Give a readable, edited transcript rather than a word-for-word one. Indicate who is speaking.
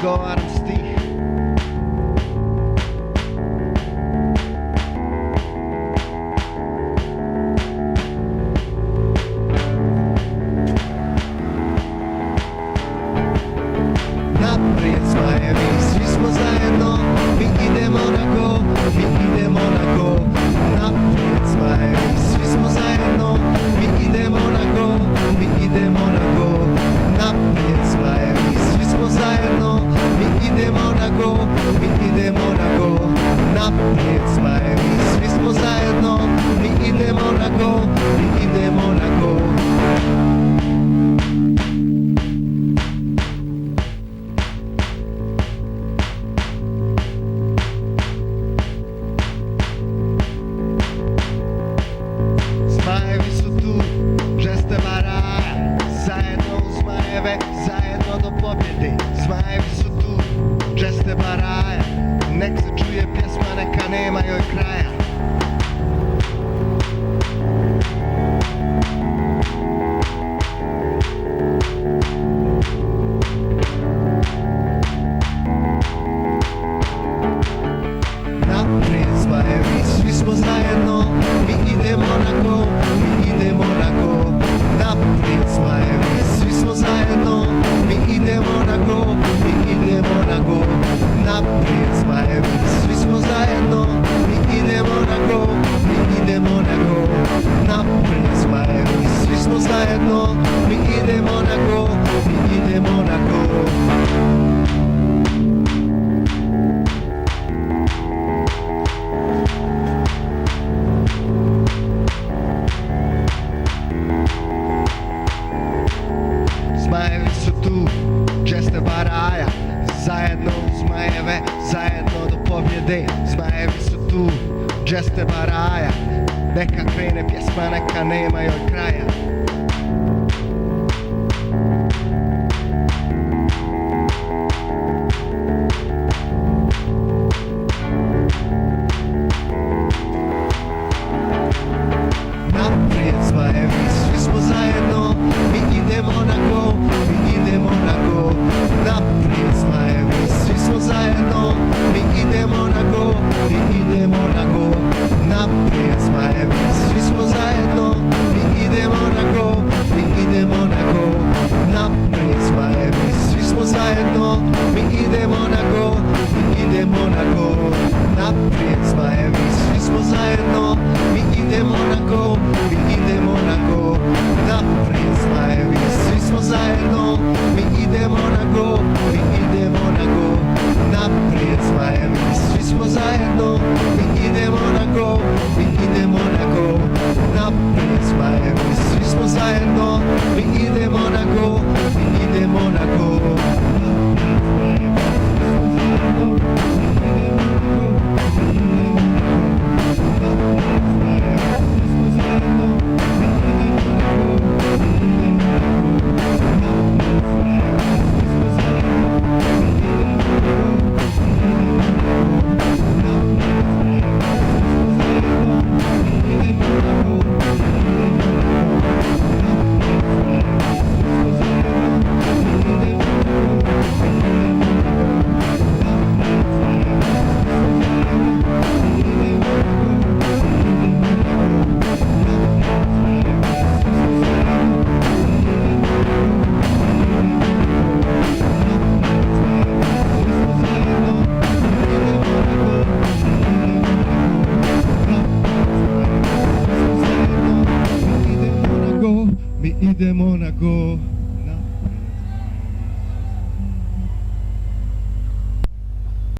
Speaker 1: izgovaram stih. Naprijed zmajevi, svi smo zajedno, mi idemo na go, mi idemo na go. Naprijed zmajevi, svi smo zajedno, mi idemo na go, mi idemo na go. Naprijed zmajevi, svi smo zajedno, mi idemo na go, mi idemo na go. Naprijed zmajevi, svi smo zajedno, mi idemo na go, mi idemo na go. Zmajevi su tu, žeste varaja, zajedno u zmajeve, zajedno do pobjede. Zmajevi su tu, žeste varaja, nek se čuje pjesma, neka nema joj kraja. Naprijed zmajevi, svi smo zajedno, mi idemo na go, mi idemo na go. Naprijed zmajevi, svi smo zajedno, mi idemo na go, mi idemo na go. Naprijed zmajevi, svi smo zajedno, mi idemo na go, mi idemo na go. Naprijed zmajevi, svi smo zajedno, mi idemo na go, mi idemo na go. Zmajevi su tu, žeste varaja, zajedno u zmajeve, zajedno do pobjede. Zmajevi su tu, žeste varaja, neka krene pjesma, neka nema joj kraja. Naprijed zmajevi, svi smo zajedno, mi idemo na go, mi idemo na go. Naprijed zmajevi, svi smo zajedno, mi idemo na go, mi idemo na go. Naprijed zmajevi, svi smo zajedno, mi idemo na go, mi idemo na go. Naprijed zmajevi, svi smo zajedno, mi idemo na go, mi idemo na go. Naprijed zmajevi, svi smo zajedno, mi idemo na go, mi idemo na go. Naprijed zmajevi, svi smo zajedno, mi idemo na go, mi idemo na go. Naprijed zmajevi, svi smo zajedno, mi idemo na go, mi idemo na go. Naprijed zmajevi, svi smo zajedno, mi idemo na go, mi idemo na go. Mi idemo na go.